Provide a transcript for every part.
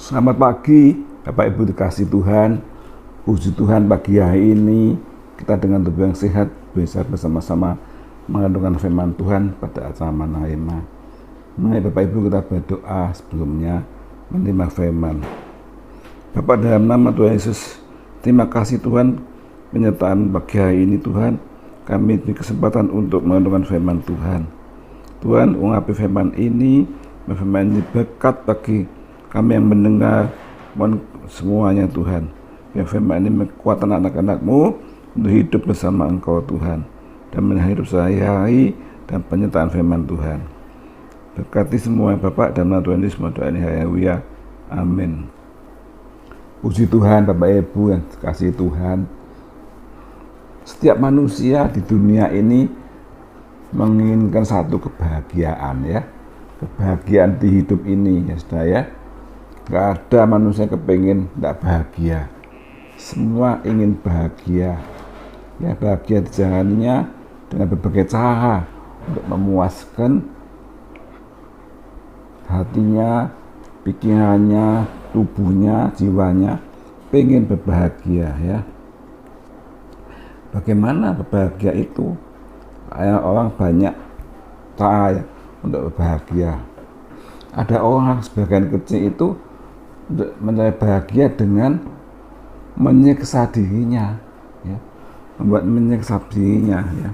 Selamat pagi, Bapak Ibu dikasih Tuhan. Puji Tuhan, pagi hari ini kita dengan tubuh yang sehat bisa bersama-sama merenungkan firman Tuhan pada acara Manahema. Mari Bapak Ibu kita berdoa sebelumnya menerima firman. Bapak, dalam nama Tuhan Yesus, terima kasih Tuhan penyertaan pagi hari ini Tuhan. Kami diberi kesempatan untuk merenungkan firman Tuhan. Tuhan, ungkapi firman ini berkat bagi kami yang mendengar, mohon semuanya Tuhan. Biar firman ini kekuatan anak-anak-Mu untuk hidup bersama Engkau Tuhan, dan menjalani hidup sehari-hari dan penyertaan firman Tuhan. Berkati semua Bapak dan nama Tuhan Yesus, doa ini haleluya, amin. Puji Tuhan Bapak Ibu yang dikasihi Tuhan. Setiap manusia di dunia ini menginginkan satu kebahagiaan, ya. Kebahagiaan di hidup ini, ya saudara, ya. Gak ada manusia kepingin tidak bahagia. Semua ingin bahagia. Ya, bahagia dijalaninya dengan berbagai cara untuk memuaskan hatinya, pikirannya, tubuhnya, jiwanya, pengen berbahagia, ya. Bagaimana berbahagia itu? Orang banyak cara ya untuk berbahagia. Ada orang sebagian kecil itu untuk mencari bahagia dengan menyiksa dirinya, ya. Menyiksa dirinya, ya.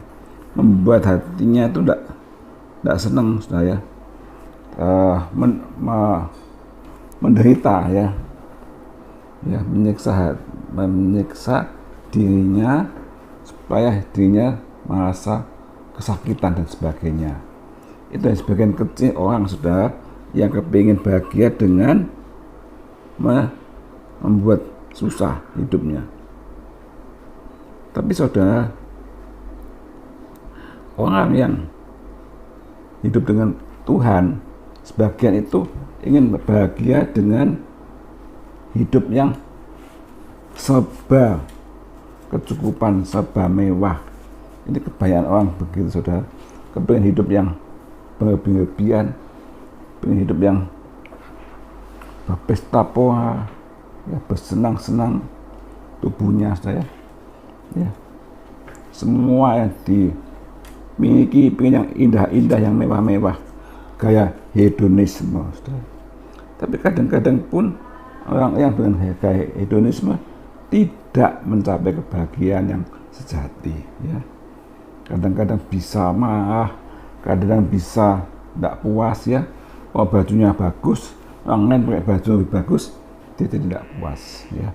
Membuat hatinya itu tidak senang, sudah, ya. Menderita, ya. Ya, menyiksa dirinya supaya dirinya merasa kesakitan dan sebagainya. Itu yang sebagian kecil orang, sudah, yang kepingin bahagia dengan membuat susah hidupnya. Tapi saudara, orang yang hidup dengan Tuhan, sebagian itu ingin bahagia dengan hidup yang serba kecukupan, serba mewah. Ini kebanyakan orang begitu, saudara. Kepingin hidup yang berlebihan, pengen hidup yang berpesta pora, ya, bersenang-senang tubuhnya, saya, ya. Semua yang dimiliki pengen yang indah-indah, yang mewah-mewah, gaya hedonisme, saudara. Tapi kadang-kadang pun orang yang dengan gaya hedonisme tidak mencapai kebahagiaan yang sejati, ya. Kadang-kadang bisa marah, kadang-kadang bisa tidak puas, ya. Oh, bajunya bagus, orang lain pakai baju lebih bagus, dia tidak puas, ya.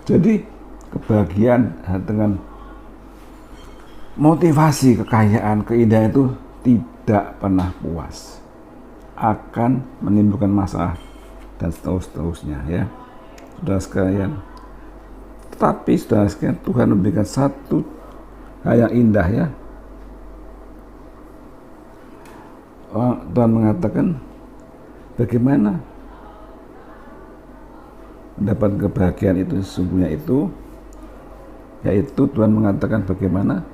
Jadi kebahagiaan dengan motivasi kekayaan, keindahan itu tidak pernah puas, akan menimbulkan masalah dan seterusnya, ya, saudara sekalian. Tetapi saudara sekalian, Tuhan memberikan satu hal yang indah, ya. Tuhan mengatakan bagaimana mendapat kebahagiaan itu sesungguhnya itu, yaitu Tuhan mengatakan bagaimana,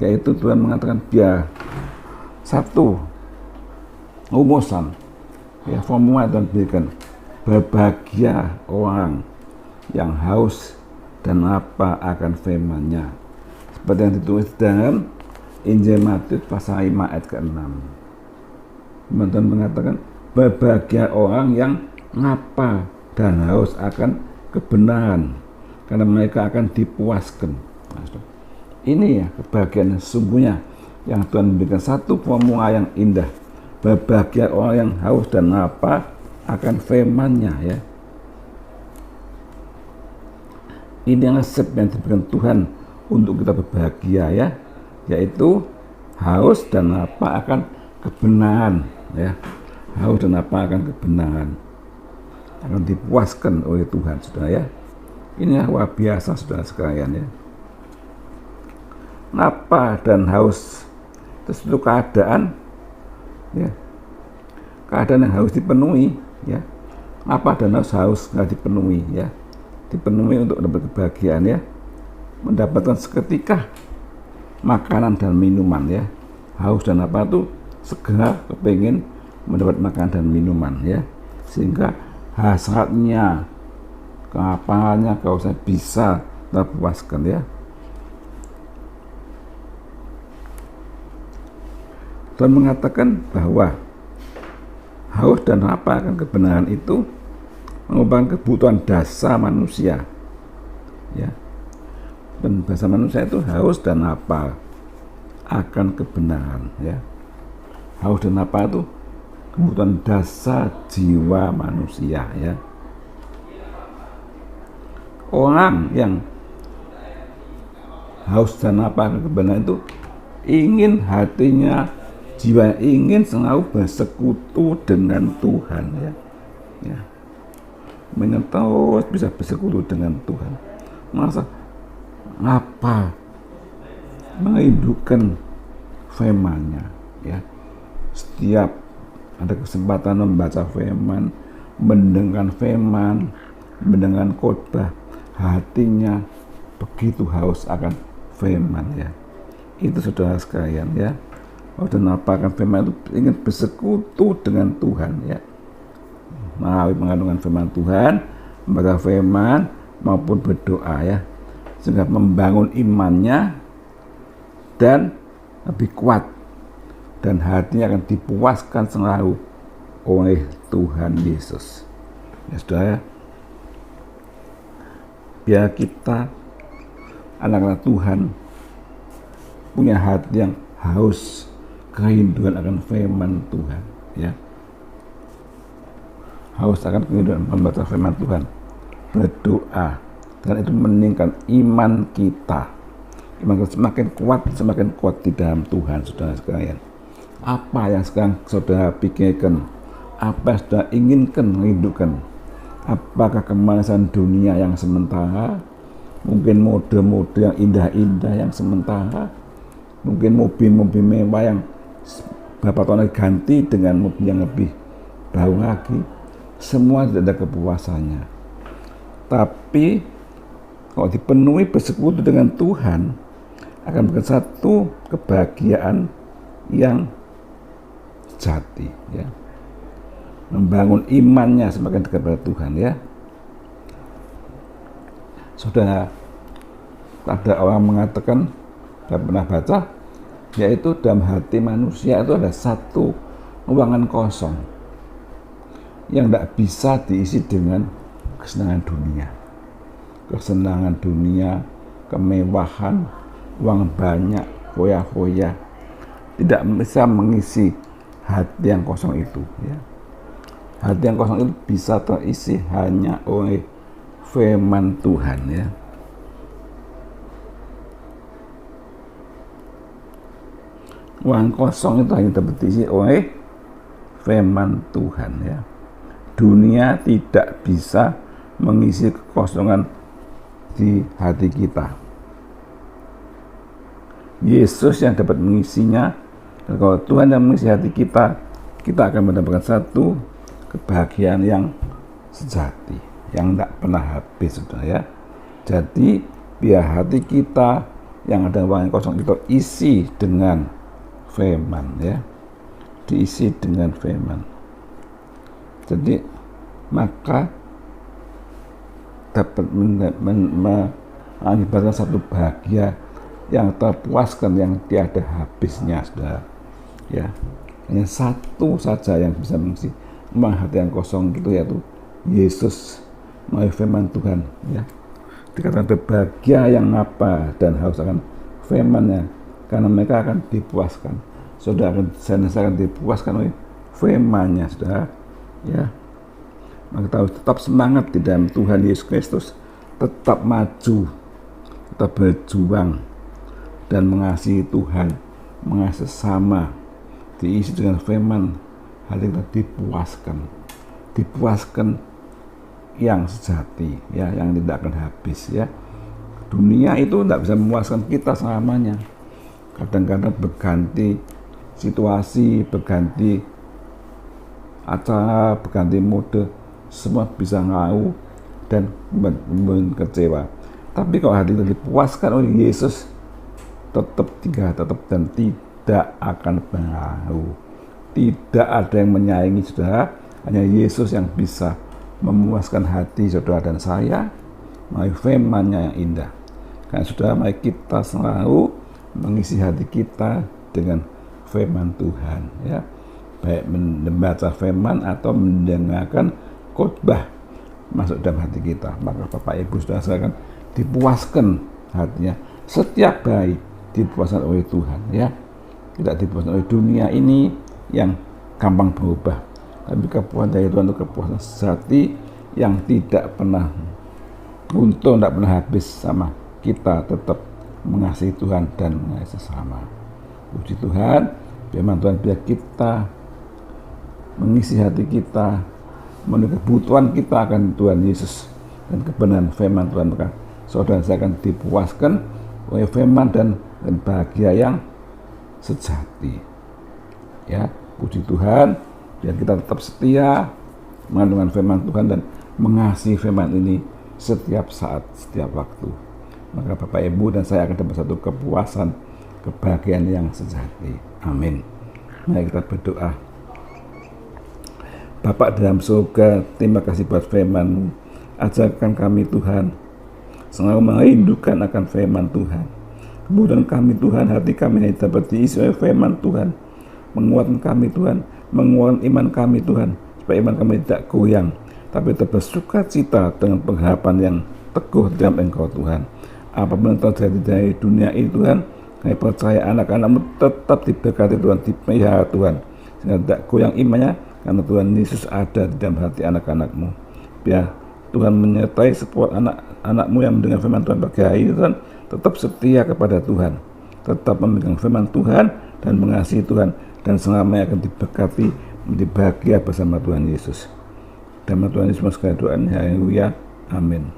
yaitu Tuhan mengatakan biar satu rumusan, ya, formula Tuhan berikan, berbahagia orang yang haus dan lapar akan firman-Nya, seperti yang ditulis dalam Injil Matius pasal 5 ayat ke-6. Tuhan mengatakan berbahagia orang yang lapar dan haus akan kebenaran, karena mereka akan dipuaskan. Ini, ya, kebahagiaan sesungguhnya yang Tuhan memberikan satu formula yang indah. Berbahagia orang yang haus dan lapar akan firman-Nya, ya. Ini resep yang diberikan Tuhan untuk kita berbahagia, ya, yaitu haus dan lapar akan kebenaran, ya. Haus dan lapar akan kebenaran, akan dipuaskan oleh Tuhan, saudara, ya. Ini luar biasa, saudara sekalian, ya. Lapar dan haus itu keadaan, ya, keadaan yang harus dipenuhi, ya. Lapar dan haus nggak dipenuhi, ya, dipenuhi untuk dapat kebahagiaan, ya, mendapatkan seketika makanan dan minuman, ya. Haus dan lapar itu segera kepingin mendapat makanan dan minuman, ya, sehingga hasratnya, kelaparannya kalau saya bisa terpuaskan ya. Tuhan mengatakan bahwa haus dan lapar akan kebenaran itu merupakan kebutuhan dasar manusia ya. Dan bahasa manusia itu haus dan lapar akan kebenaran ya. Haus dan lapar itu kebutuhan dasar jiwa manusia ya. Orang yang haus dan lapar akan kebenaran itu ingin hatinya, jiwa ingin selalu bersekutu dengan Tuhan ya. Ya. Ingin terus bisa bersekutu dengan Tuhan. Merasa apa? Merindukan firman-Nya ya. Setiap ada kesempatan membaca firman, mendengarkan firman, mendengarkan khotbah, hatinya begitu haus akan firman ya. Itu saudara sekalian ya. Dan apa akan firman itu ingin bersekutu dengan Tuhan ya. Melalui mengandungkan firman Tuhan, membaca firman maupun berdoa ya, sehingga membangun imannya dan lebih kuat, dan hatinya akan dipuaskan selalu oleh Tuhan Yesus ya saudara ya. Biar kita anak-anak Tuhan punya hati yang haus, kerinduan akan firman Tuhan ya. Haus akan kerinduan membaca firman Tuhan, berdoa, dan itu meningkatkan iman kita. Iman kita semakin kuat di dalam Tuhan saudara sekalian. Apa yang sekarang saudara pikirkan, apa yang saudara inginkan, rindukan? Apakah kemanisan dunia yang sementara, mungkin mode-mode yang indah-indah yang sementara, mungkin mobil-mobil mewah yang beberapa tahun lagi ganti dengan mobil yang lebih baru lagi? Semua tidak ada kepuasannya. Tapi kalau dipenuhi bersekutu dengan Tuhan, akan menjadi satu kebahagiaan yang sejati ya. Membangun imannya semakin dekat pada Tuhan ya. Sudah ada orang mengatakan, saya pernah baca, yaitu dalam hati manusia itu ada satu ruangan kosong yang tidak bisa diisi dengan kesenangan dunia. Kesenangan dunia, kemewahan, uang banyak, foya-foya, tidak bisa mengisi hati yang kosong itu ya. Hati yang kosong itu bisa terisi hanya oleh firman Tuhan ya. Uang kosong itu hanya dapat diisi oleh firman Tuhan ya. Dunia tidak bisa mengisi kekosongan di hati kita. Yesus yang dapat mengisinya. Dan kalau Tuhan yang mengisi hati kita, kita akan mendapatkan satu kebahagiaan yang sejati, yang tidak pernah habis sudah ya. Jadi biar hati kita yang ada ruangan kosong itu isi dengan firman ya, diisi dengan firman. Jadi maka dapat mengakibatkan satu bahagia yang terpuaskan, yang tiada habisnya saudara ya. Hanya satu saja yang bisa mengisi hati yang kosong itu, yaitu Yesus melalui firman Tuhan ya. Dikatakan berbahagia yang apa dan haus akan firman-Nya, karena mereka akan dipuaskan. Saudara akan dipuaskan oleh firman-Nya saudara ya. Maka kita harus tetap semangat di dalam Tuhan Yesus Kristus, tetap maju, tetap berjuang dan mengasihi Tuhan, mengasihi sesama, diisi dengan firman, hati kita dipuaskan yang sejati ya, yang tidak akan habis ya. Dunia itu tidak bisa memuaskan kita selamanya. Kadang-kadang berganti situasi, berganti acara, berganti mode, semua bisa ngau dan kecewa. Tapi kalau hati kita dipuaskan oleh Yesus, tetap dan tidak akan berlalu. Tidak ada yang menyaingi saudara, hanya Yesus yang bisa memuaskan hati saudara dan saya melalui firman-Nya yang indah. Karena saudara, mari kita selalu mengisi hati kita dengan firman Tuhan, ya, baik membaca firman atau mendengarkan khotbah masuk dalam hati kita. Maka Bapak Ibu saudara sekalian dipuaskan hatinya. Setiap baik dipuaskan oleh Tuhan, ya, tidak dipuaskan oleh dunia ini yang gampang berubah, tapi kepuasan dari Tuhan itu kepuasan sejati yang tidak pernah buntu, tidak pernah habis. Sama kita tetap mengasihi Tuhan dan mengasihi sesama. Puji Tuhan, firman Tuhan biar kita mengisi hati kita memenuhi kebutuhan kita akan Tuhan Yesus dan kebenaran firman Tuhan. Maka saudara saya akan dipuaskan oleh firman dan bahagia yang sejati, ya. Puji Tuhan, biar kita tetap setia mengandungkan firman Tuhan dan mengasihi firman ini setiap saat, setiap waktu. Maka Bapak Ibu dan saya akan dapat satu kepuasan, kebahagiaan yang sejati. Amin. Mari kita berdoa. Bapa dalam surga, terima kasih buat firman-Mu. Ajarkan kami Tuhan selalu merindukan akan firman Tuhan. Kemudian kami Tuhan, hati kami dapat diisi oleh firman Tuhan. Menguatkan kami Tuhan, menguatkan iman kami Tuhan, supaya iman kami tidak goyang, tapi tetap bersukacita dengan pengharapan yang teguh dalam Engkau Tuhan. Apapun yang terjadi dari dunia ini Tuhan, kami percaya anak-anak-Mu tetap diberkati Tuhan, dipelihara Tuhan, sehingga tidak goyang imannya, karena Tuhan Yesus ada di dalam hati anak-anak-Mu. Biar Tuhan menyertai setiap anak-anak-Mu yang mendengar firman Tuhan pagi hari ini Tuhan, tetap setia kepada Tuhan, tetap memegang firman Tuhan dan mengasihi Tuhan, dan selamanya akan diberkati, menjadi bahagia bersama Tuhan Yesus. Dalam Tuhan Yesus sekalian doanya, haleluya, amin.